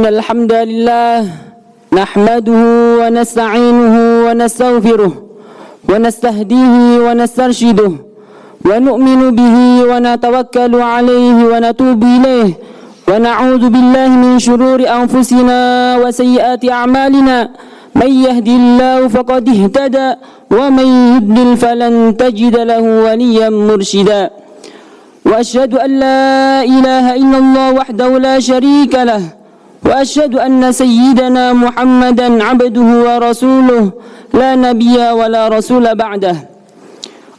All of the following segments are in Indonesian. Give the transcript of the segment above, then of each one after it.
Innal hamdalillah nahmaduhu wa nasta'inuhu wa nastaghfiruh wa nastahdihi wa nastarshiduh wa nu'minu bihi wa natawakkalu alayhi wa natubu ilayhi wa na'udzu billahi min shururi anfusina wa sayyiati a'malina may yahdihillahu faqad ihtada wa may yudlil falan tajida lahu waliyyan murshida wa asyhadu an la ilaha illallah wahdahu la syarika lah wa asyhadu anna sayyidana Muhammadan abduhu wa rasuluh la nabiyya wa la rasula ba'dah.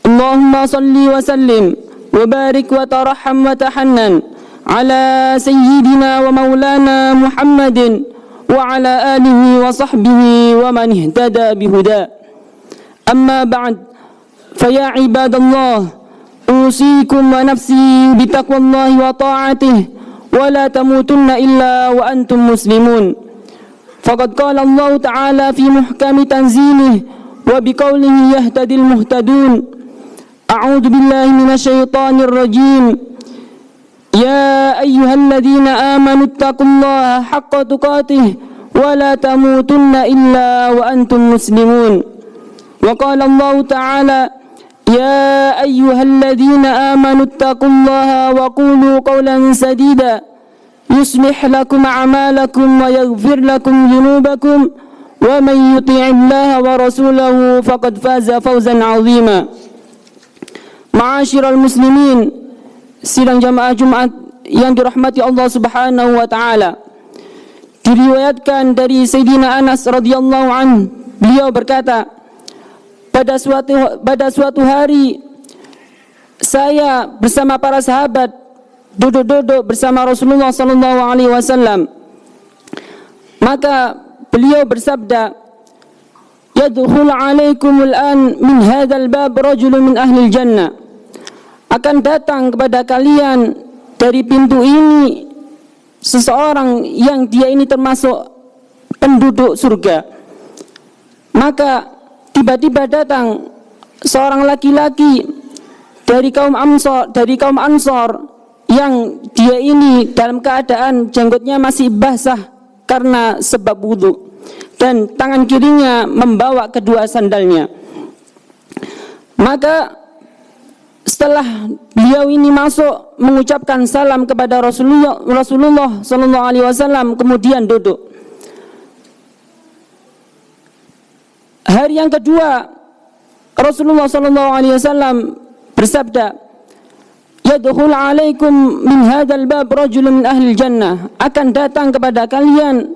Allahumma salli wa sallim wa barik wa tarahham wa tahannan ala sayyidina wa maulana Muhammadin wa ala alihi wa sahbihi wa man ihtada bihuda. Amma ba'd, fa ya ibadallah, usikum wa nafsi bitaqwallahi wa ta'atihi wa la tamutunna illa wa antum muslimun. Faqad qala Allah Ta'ala fi muhkami tanzilih wa biqaulihi yahtadil muhtadun. A'udzu billahi minasyaitonir rajim. Ya ayyuhalladzina amanu taqullaha haqqa tuqatih wa la tamutunna illa wa antum muslimun. Wa qala Allah Ta'ala يا أيها الذين آمنوا اتقوا الله وقولوا قولا سديدا يصلح لكم أعمالكم ويغفر لكم ذنوبكم ومن يطع الله ورسوله فقد فاز فوزا عظيما. Ma'asyiral muslimin, sidang jamaah Jumat yang dirahmati Allah Subhanahu wa taala. Diriwayatkan dari Sayyidina Anas radhiyallahu anhu, beliau berkata, pada suatu hari saya bersama para sahabat duduk-duduk bersama Rasulullah sallallahu alaihi wasallam. Maka beliau bersabda, "Yadkhulu 'alaikumul an min hadzal bab rajulun min ahli jannah." Akan datang kepada kalian dari pintu ini seseorang yang dia ini termasuk penduduk surga. Maka tiba-tiba datang seorang laki-laki dari kaum Ansor yang dia ini dalam keadaan jenggotnya masih basah karena sebab wudu dan tangan kirinya membawa kedua sandalnya. Maka setelah beliau ini masuk mengucapkan salam kepada Rasulullah sallallahu alaihi wasallam, kemudian duduk. Hari yang kedua Rasulullah sallallahu alaihi wasallam bersabda, "Yadkhul 'alaikum min hadzal bab rajulun min ahli jannah." Akan datang kepada kalian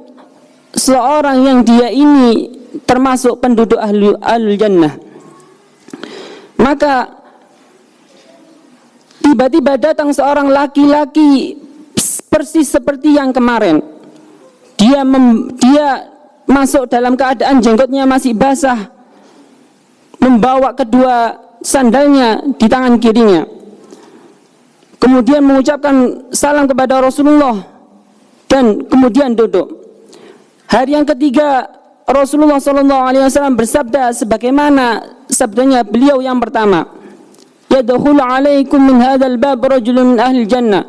seorang yang dia ini termasuk penduduk ahli jannah. Maka tiba-tiba datang seorang laki-laki persis seperti yang kemarin. Dia masuk dalam keadaan jenggotnya masih basah, membawa kedua sandalnya di tangan kirinya, kemudian mengucapkan salam kepada Rasulullah dan kemudian duduk. Hari yang ketiga Rasulullah SAW bersabda sebagaimana sabdanya beliau yang pertama, "Yadkhulu 'alaikum min hadzal bab rajulun min ahli jannah."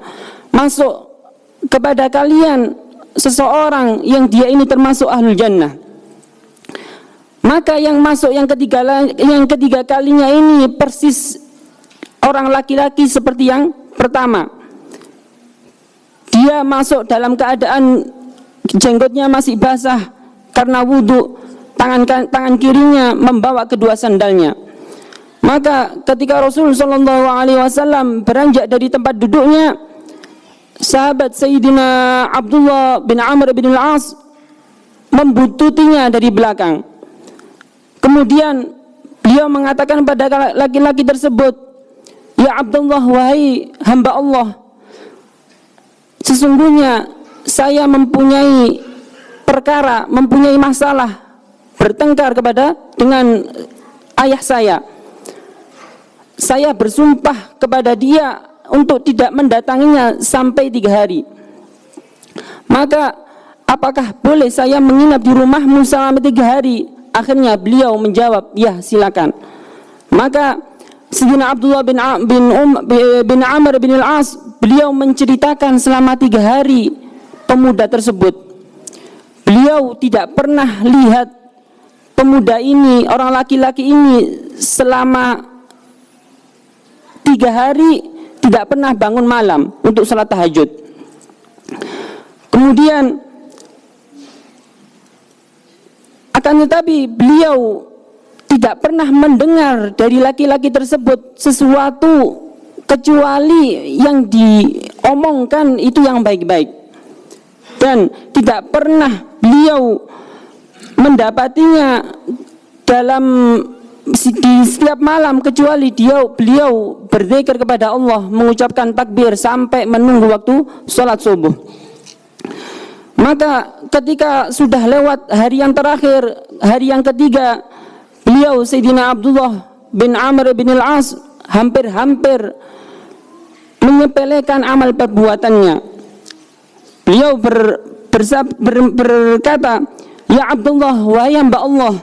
Masuk kepada kalian seseorang yang dia ini termasuk ahlul jannah. Maka yang masuk yang ketiga kalinya ini persis orang laki-laki seperti yang pertama. Dia masuk dalam keadaan jenggotnya masih basah karena wudu, tangan kirinya membawa kedua sandalnya. Maka ketika Rasul sallallahu alaihi wasallam beranjak dari tempat duduknya, sahabat Sayyidina Abdullah bin Amr bin al-As membuntutinya dari belakang. Kemudian beliau mengatakan pada laki-laki tersebut, "Ya Abdullah, wahai hamba Allah, sesungguhnya saya mempunyai masalah bertengkar dengan ayah saya. Saya bersumpah kepada dia untuk tidak mendatanginya sampai 3 hari. Maka apakah boleh saya menginap di rumahmu selama 3 hari? Akhirnya beliau menjawab, ya silakan. Maka Sayyidina Abdullah bin Amr bin al-As, beliau menceritakan selama 3 hari pemuda tersebut. beliau tidak pernah lihat pemuda ini, orang laki-laki ini selama 3 hari tidak pernah bangun malam untuk salat tahajud. Kemudian akan tetapi beliau tidak pernah mendengar dari laki-laki tersebut sesuatu kecuali yang diomongkan itu yang baik-baik, dan tidak pernah beliau mendapatinya dalam di setiap malam kecuali beliau berzikir kepada Allah, mengucapkan takbir sampai menunggu waktu sholat subuh. Maka ketika sudah lewat hari yang terakhir, hari yang ketiga, beliau Sayyidina Abdullah bin Amr bin Al-As hampir-hampir menyepelekan amal perbuatannya. Beliau berkata, "Ya Abdullah, wahai hamba Allah,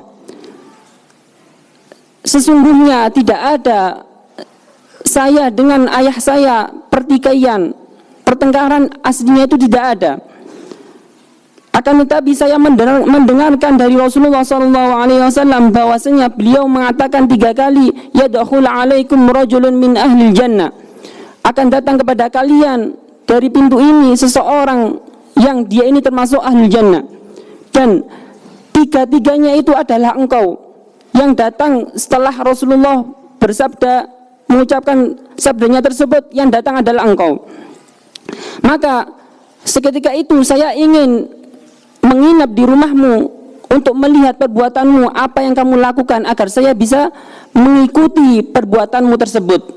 sesungguhnya tidak ada saya dengan ayah saya pertikaian, pertengkaran aslinya itu tidak ada. Akan tetapi saya mendengarkan dari Rasulullah SAW bahwasanya beliau mengatakan 3 kali, yadkhulu alaikum rajulun min ahli jannah, akan datang kepada kalian dari pintu ini seseorang yang dia ini termasuk ahli jannah, dan 3-tiganya itu adalah engkau." Yang datang setelah Rasulullah bersabda, mengucapkan sabdanya tersebut, yang datang adalah engkau. Maka seketika itu saya ingin menginap di rumahmu untuk melihat perbuatanmu, apa yang kamu lakukan, agar saya bisa mengikuti perbuatanmu tersebut.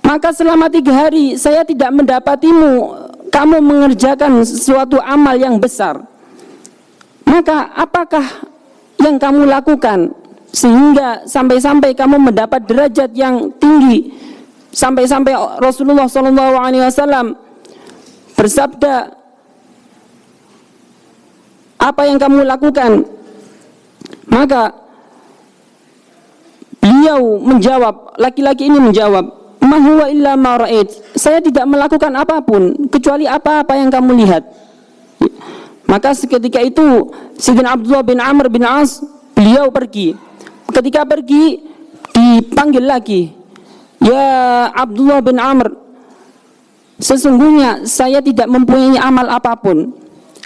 Maka selama 3 hari saya tidak mendapatimu kamu mengerjakan sesuatu amal yang besar. Maka apakah yang kamu lakukan sehingga sampai-sampai kamu mendapat derajat yang tinggi, sampai-sampai Rasulullah SAW bersabda, apa yang kamu lakukan? Maka beliau menjawab, laki-laki ini menjawab, "Ma huwa illa ma ra'ait." Saya tidak melakukan apapun kecuali apa-apa yang kamu lihat. Maka seketika itu Sayyidina Abdullah bin Amr bin As beliau pergi. Ketika pergi dipanggil lagi, "Ya Abdullah bin Amr, sesungguhnya saya tidak mempunyai amal apapun.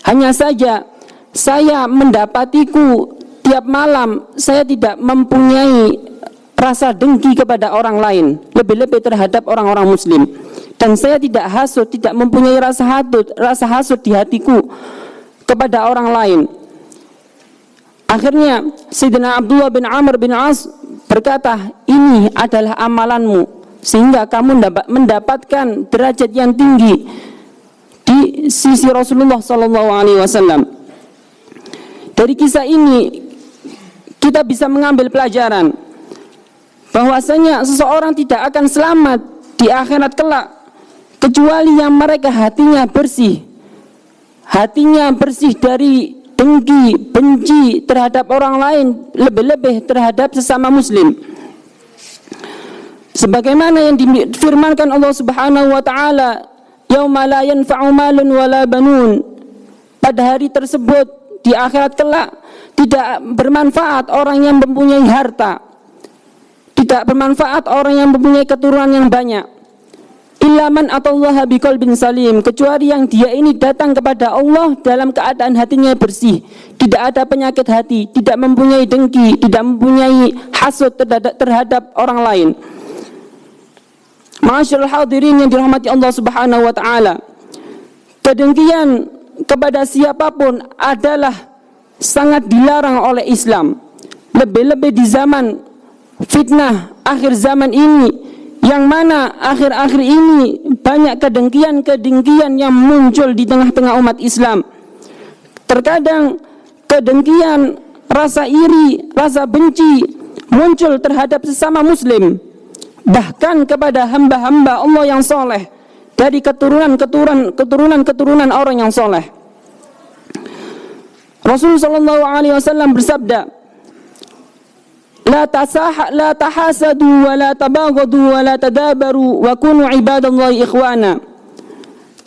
Hanya saja saya mendapatiku tiap malam saya tidak mempunyai rasa dengki kepada orang lain, lebih-lebih terhadap orang-orang muslim. Dan saya tidak hasud, tidak mempunyai rasa hasud di hatiku kepada orang lain." Akhirnya Sayyidina Abdullah bin Amr bin As berkata, "Ini adalah amalanmu sehingga kamu mendapatkan derajat yang tinggi di sisi Rasulullah SAW." Dari kisah ini kita bisa mengambil pelajaran bahwasanya seseorang tidak akan selamat di akhirat kelak kecuali yang mereka hatinya bersih dari dengki, benci terhadap orang lain, lebih-lebih terhadap sesama muslim. Sebagaimana yang difirmankan Allah Subhanahu wa taala, "Yauma la yanfa'u malun wala banun." Pada hari tersebut di akhirat kelak tidak bermanfaat orang yang mempunyai harta, tidak bermanfaat orang yang mempunyai keturunan yang banyak. Illa man atallaha biqalbin salim, kecuali yang dia ini datang kepada Allah dalam keadaan hatinya bersih, tidak ada penyakit hati, tidak mempunyai dengki, tidak mempunyai hasud terhadap orang lain. Ma'asyiral hadirin yang dirahmati Allah Subhanahu wa taala, kedengkian kepada siapapun adalah sangat dilarang oleh Islam, lebih-lebih di zaman fitnah akhir zaman ini, yang mana akhir-akhir ini banyak kedengkian yang muncul di tengah-tengah umat Islam. Terkadang kedengkian, rasa iri, rasa benci muncul terhadap sesama muslim, bahkan kepada hamba-hamba Allah yang soleh dari keturunan orang yang soleh. Rasulullah SAW bersabda, La tahasadu wa la tabaghadu wa la tadabaru wa kunu ibadallahi ikhwana.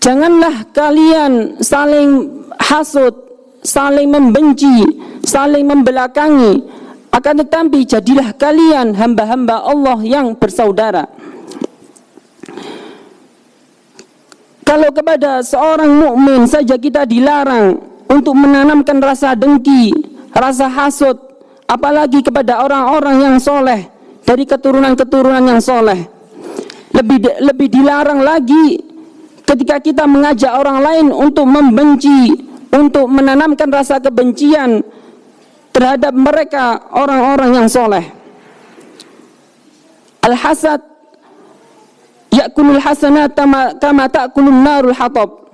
Janganlah kalian saling hasut, saling membenci, saling membelakangi, akan tetapi jadilah kalian hamba-hamba Allah yang bersaudara. Kalau kepada seorang mukmin saja kita dilarang untuk menanamkan rasa dengki, rasa hasut, apalagi kepada orang-orang yang soleh dari keturunan-keturunan yang soleh. Lebih dilarang lagi ketika kita mengajak orang lain untuk membenci, untuk menanamkan rasa kebencian terhadap mereka, orang-orang yang soleh. Al-hasad ya'kulul hasanat kama ta'kulun narul hatab.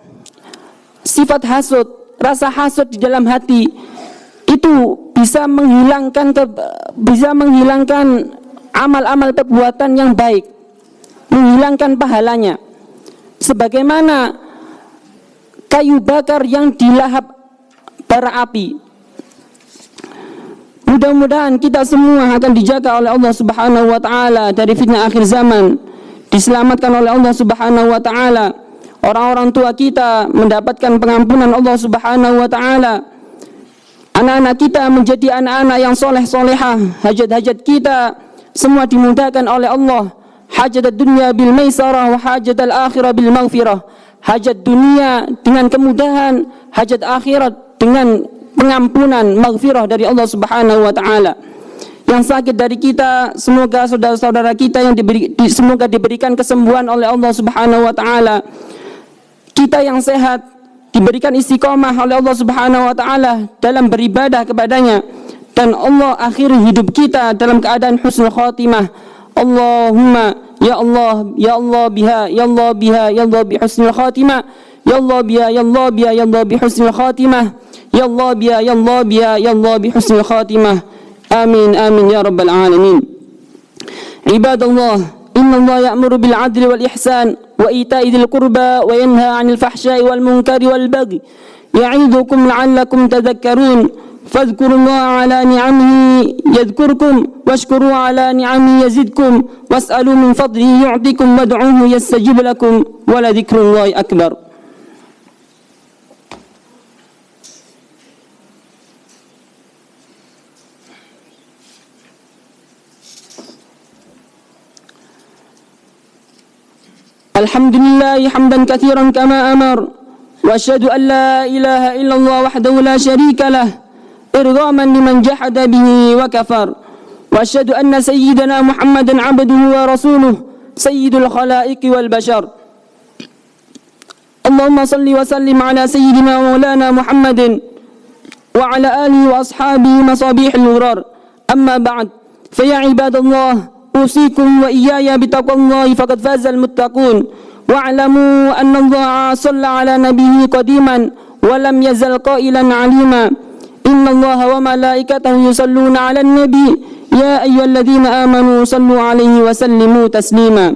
Sifat hasud, rasa hasud di dalam hati itu bisa menghilangkan amal-amal perbuatan yang baik, menghilangkan pahalanya. Sebagaimana kayu bakar yang dilahap bara api. Mudah-mudahan kita semua akan dijaga oleh Allah Subhanahu wa taala dari fitnah akhir zaman, diselamatkan oleh Allah Subhanahu wa taala. Orang-orang tua kita mendapatkan pengampunan Allah Subhanahu wa taala. Anak-anak kita menjadi anak-anak yang soleh-solehah. Hajat-hajat kita semua dimudahkan oleh Allah. Hajat dunia bil maisarah wa hajat al-akhirah bil maghfirah. Hajat dunia dengan kemudahan, hajat akhirat dengan pengampunan, maghfirah dari Allah Subhanahu wa taala. Yang sakit dari kita, semoga saudara-saudara kita yang semoga diberikan kesembuhan oleh Allah Subhanahu wa taala. Kita yang sehat diberikan istiqomah oleh Allah Subhanahu wa taala dalam beribadah kepadanya, dan Allah akhiri hidup kita dalam keadaan husnul khatimah. Allahumma ya Allah biha ya Allah biha ya Allah bi husnul khatimah ya Allah biha ya Allah biha ya Allah bi husnul khatimah ya Allah biha ya Allah biha ya Allah bi husnul khatimah. Amin amin ya rabbal alamin. Ibadallah, inna Allah ya'muru bil 'adli wal ihsan wa ita'i dzil qurba wa yanha 'anil fahsya'i wal munkari wal baghi ya'idzukum la'allakum tadhakkarun. فاذكروا الله على نعمه يذكركم واشكروا على نعمه يزدكم واسألوا من فضله يعطيكم وادعوه يستجب لكم ولذكر الله أكبر. الحمد لله حمدا كثيرا كما أمر وأشهد أن لا إله إلا الله وحده لا شريك له إرغاما لمن جحد به وكفر وأشهد أن سيدنا محمدا عبده ورسوله سيد الخلائق والبشر. اللهم صل وسلم على سيدنا ومولانا محمد وعلى آله وأصحابه مصابيح الغرار. أما بعد، فيا عباد الله أوصيكم وإياي بتقوى الله فقد فاز المتقون. واعلموا أن الله صلى على نبيه قديما ولم يزل قائلا عليما إن الله وملائكته يصلون على النبي يا أيها الذين آمنوا صلوا عليه وسلموا تسليما.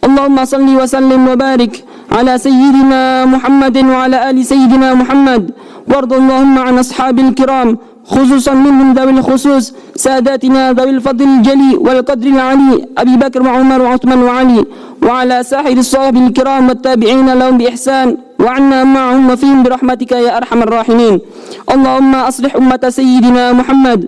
اللهم صل وسلم وبارك على سيدنا محمد وعلى آل سيدنا محمد، وارض اللهم عن أصحاب الكرام خصوصا منهم ذوي الخصوص ساداتنا ذوي الفضل الجلي والقدر العلي أبي بكر وعمر وعثمان وعلي، وعلى سائر الصحابة الكرام والتابعين لهم بإحسان وعنا معهم وفيهم برحمتك يا أرحم الراحمين. اللهم أصلح أمة سيدنا محمد،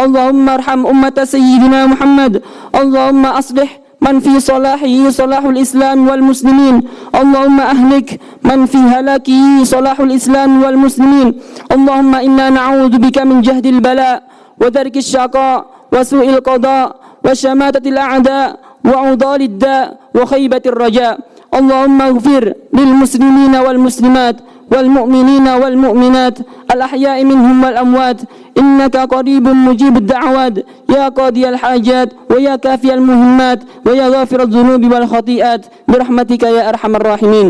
اللهم ارحم أمة سيدنا محمد، اللهم أصلح من في صلاحه صلاح الإسلام والمسلمين، اللهم أهلك من في هلاكه صلاح الإسلام والمسلمين. اللهم إنا نعوذ بك من جهد البلاء ودرك الشقاء وسوء القضاء وشماتة الأعداء وعضال الداء وخيبة الرجاء. اللهم اغفر للمسلمين والمسلمات والمؤمنين والمؤمنات الأحياء منهم والأموات إنك قريب مجيب الدعوات يا قاضي الحاجات ويا كافي المهمات ويا غافر الذنوب والخطيئات برحمتك يا أرحم الراحمين.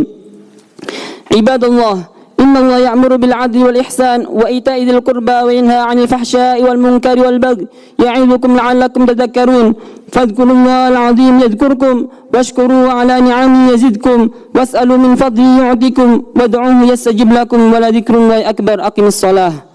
عباد الله، إن الله يأمر بالعدل والإحسان وإيتاء ذي القربى وينهى عن الفحشاء والمنكر والبغي يعظكم لعلكم تذكرون. فاذكروا الله العظيم يذكركم واشكروه على نعمه يزدكم واسألوا من فضله يعطيكم وادعوه يستجب لكم ولذكر الله أكبر. أقم الصلاة.